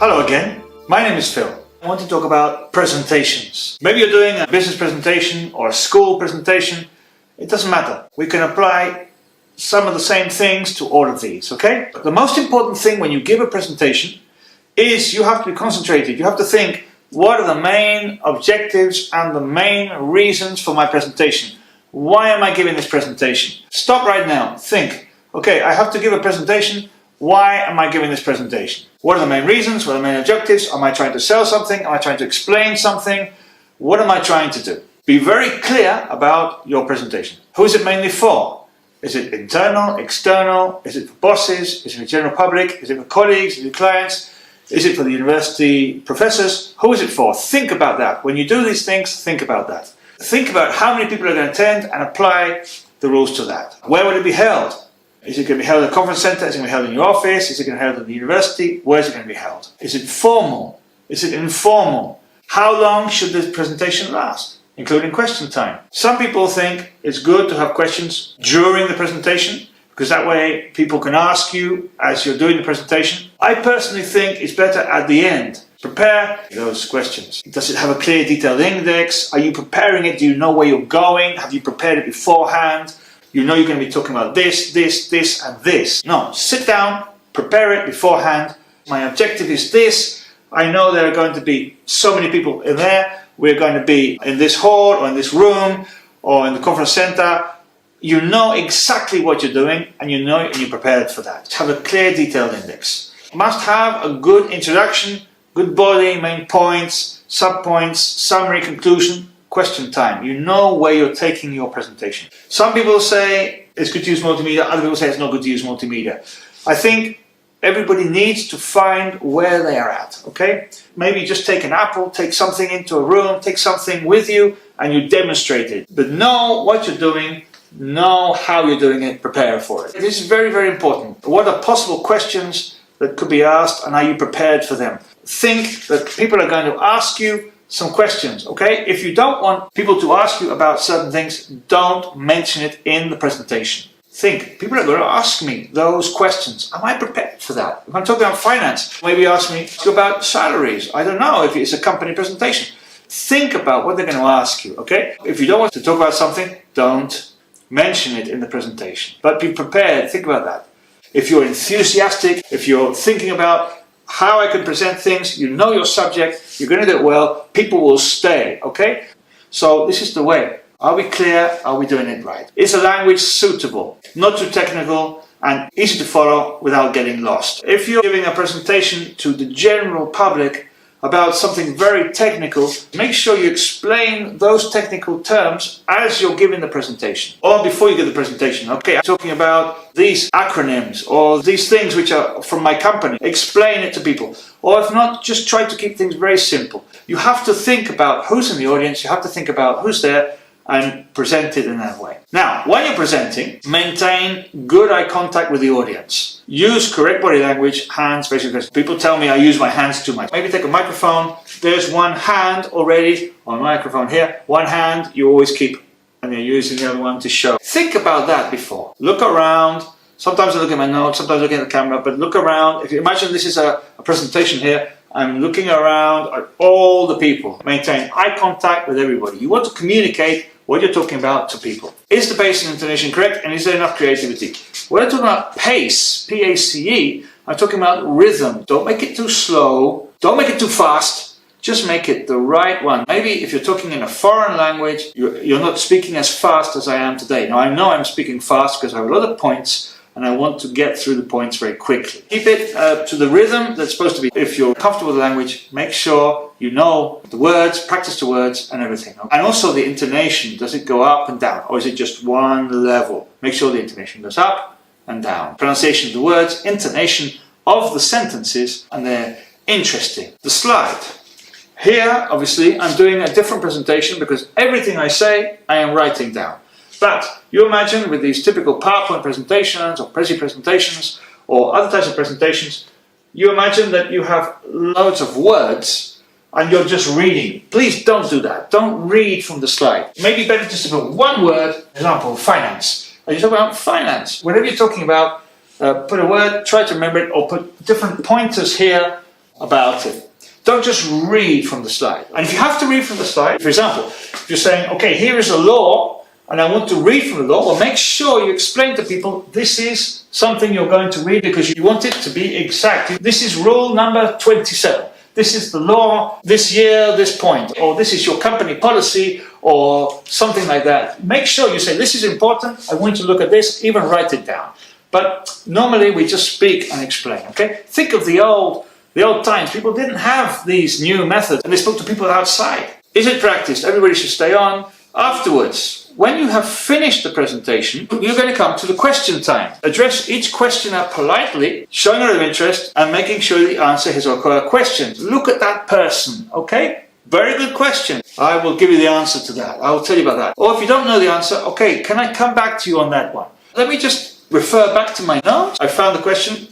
Hello again, my name is Phil. I want to talk about presentations. Maybe you're doing a business presentation or a school presentation. It doesn't matter. We can apply some of the same things to all of these, okay? But the most important thing when you give a presentation is you have to be concentrated. You have to think, what are the main objectives and the main reasons for my presentation? Why am I giving this presentation? Stop right now. Think, okay, I have to give a presentation. Why am I giving this presentation? What are the main reasons? What are the main objectives? Am I trying to sell something? Am I trying to explain something? What am I trying to do? Be very clear about your presentation. Who is it mainly for? Is it internal, external? Is it for bosses? Is it for the general public? Is it for colleagues? Is it for clients? Is it for the university professors? Who is it for? Think about that. When you do these things, think about that. Think about how many people are going to attend and apply the rules to that. Where will it be held? Is it going to be held at a conference center? Is it going to be held in your office? Is it going to be held at the university? Where is it going to be held? Is it formal? Is it informal? How long should this presentation last, including question time? Some people think it's good to have questions during the presentation, because that way people can ask you as you're doing the presentation. I personally think it's better at the end. Prepare those questions. Does it have a clear detailed index? Are you preparing it? Do you know where you're going? Have you prepared it beforehand? You know you're going to be talking about this, this, this and this. No, sit down, prepare it beforehand. My objective is this. I know there are going to be so many people in there. We're going to be in this hall or in this room or in the conference center. You know exactly what you're doing and you know and you're prepared for that. Have a clear detailed index. Must have a good introduction, good body, main points, sub-points, summary, conclusion. Question time. You know where you're taking your presentation. Some people say it's good to use multimedia, other people say it's not good to use multimedia. I think everybody needs to find where they are at, okay? Maybe just take an apple, take something into a room, take something with you and you demonstrate it. But know what you're doing, know how you're doing it, prepare for it. This is very, very important. What are possible questions that could be asked and are you prepared for them? Think that people are going to ask you some questions, okay? If you don't want people to ask you about certain things, don't mention it in the presentation. Think, people are going to ask me those questions. Am I prepared for that? If I'm talking about finance, maybe ask me about salaries. I don't know if it's a company presentation. Think about what they're going to ask you, okay? If you don't want to talk about something, don't mention it in the presentation. But be prepared, think about that. If you're enthusiastic, if you're thinking about how I can present things, you know your subject, you're going to do it well, people will stay, okay? So this is the way. Are we clear? Are we doing it right? Is the language suitable? Not too technical and easy to follow without getting lost. If you're giving a presentation to the general public about something very technical, make sure you explain those technical terms as you're giving the presentation or before you give the presentation. Okay, I'm talking about these acronyms or these things which are from my company. Explain it to people. Or if not, just try to keep things very simple. You have to think about who's in the audience, you have to think about who's there and present it in that way. Now, when you're presenting, maintain good eye contact with the audience. Use correct body language, hands, facial expressions. People tell me I use my hands too much. Maybe take a microphone. There's one hand already on the microphone here. One hand you always keep and you're using the other one to show. Think about that before. Look around. Sometimes I look at my notes, sometimes I look at the camera, but look around. If you imagine this is a presentation here, I'm looking around at all the people. Maintain eye contact with everybody. You want to communicate what you're talking about to people. Is the pace and intonation correct and is there enough creativity? When I'm talking about pace, P-A-C-E, I'm talking about rhythm. Don't make it too slow, don't make it too fast, just make it the right one. Maybe if you're talking in a foreign language, you're not speaking as fast as I am today. Now I know I'm speaking fast because I have a lot of points and I want to get through the points very quickly. Keep it to the rhythm that's supposed to be. If you're comfortable with the language, make sure you know the words, practice the words and everything. And also the intonation, does it go up and down or is it just one level? Make sure the intonation goes up and down. Pronunciation of the words, intonation of the sentences, and they're interesting. The slide. Here, obviously, I'm doing a different presentation because everything I say, I am writing down. But you imagine with these typical PowerPoint presentations or Prezi presentations or other types of presentations, you imagine that you have loads of words and you're just reading. Please don't do that. Don't read from the slide. Maybe better just to put one word, for example, finance. Are you talking about finance? Whatever you're talking about, put a word, try to remember it, or put different pointers here about it. Don't just read from the slide. And if you have to read from the slide, for example, if you're saying, okay, here is a law, and I want to read from the law, well, make sure you explain to people this is something you're going to read because you want it to be exact. This is rule number 27. This is the law, this year, this point, or this is your company policy, or something like that. Make sure you say, this is important, I want you to look at this, even write it down. But normally we just speak and explain, okay? Think of the old times. People didn't have these new methods, and they spoke to people outside. Is it practiced? Everybody should stay on. Afterwards, when you have finished the presentation, you're going to come to the question time. Address each questioner politely, showing a lot of interest and making sure the answer is a question. Look at that person, okay? Very good question. I will give you the answer to that. I will tell you about that. Or if you don't know the answer, okay, can I come back to you on that one? Let me just refer back to my notes. I found the question.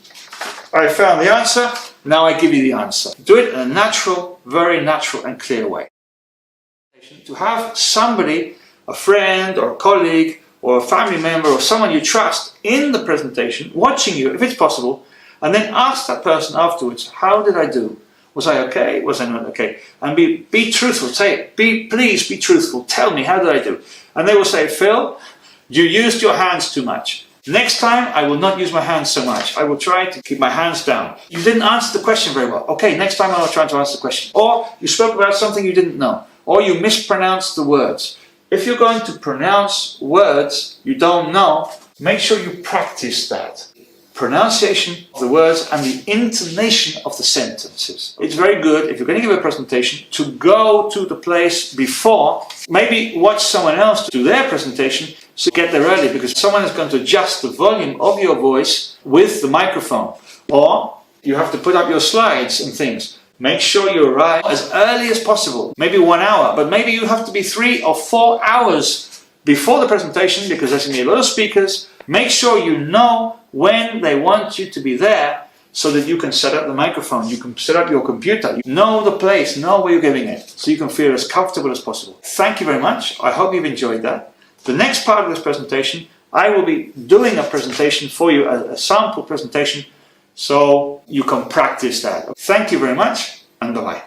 I found the answer. Now I give you the answer. Do it in a natural, very natural and clear way. To have somebody, a friend or a colleague or a family member or someone you trust in the presentation, watching you if it's possible, and then ask that person afterwards, how did I do? Was I okay? Was I not okay? And be truthful. Say, please be truthful. Tell me, how did I do? And they will say, Phil, you used your hands too much. Next time, I will not use my hands so much. I will try to keep my hands down. You didn't answer the question very well. Okay, next time I will try to answer the question. Or you spoke about something you didn't know. Or you mispronounced the words. If you're going to pronounce words you don't know, make sure you practice that. Pronunciation of the words and the intonation of the sentences. It's very good, if you're going to give a presentation, to go to the place before. Maybe watch someone else do their presentation, so get there early, because someone is going to adjust the volume of your voice with the microphone. Or you have to put up your slides and things. Make sure you arrive as early as possible, maybe 1 hour, but maybe you have to be 3 or 4 hours before the presentation, because there's going to be a lot of speakers. Make sure you know when they want you to be there, so that you can set up the microphone, you can set up your computer, you know the place, know where you're giving it, so you can feel as comfortable as possible. Thank you very much. I hope you've enjoyed that. The next part of this presentation, I will be doing a presentation for you, a sample presentation, so you can practice that. Thank you very much, and bye-bye.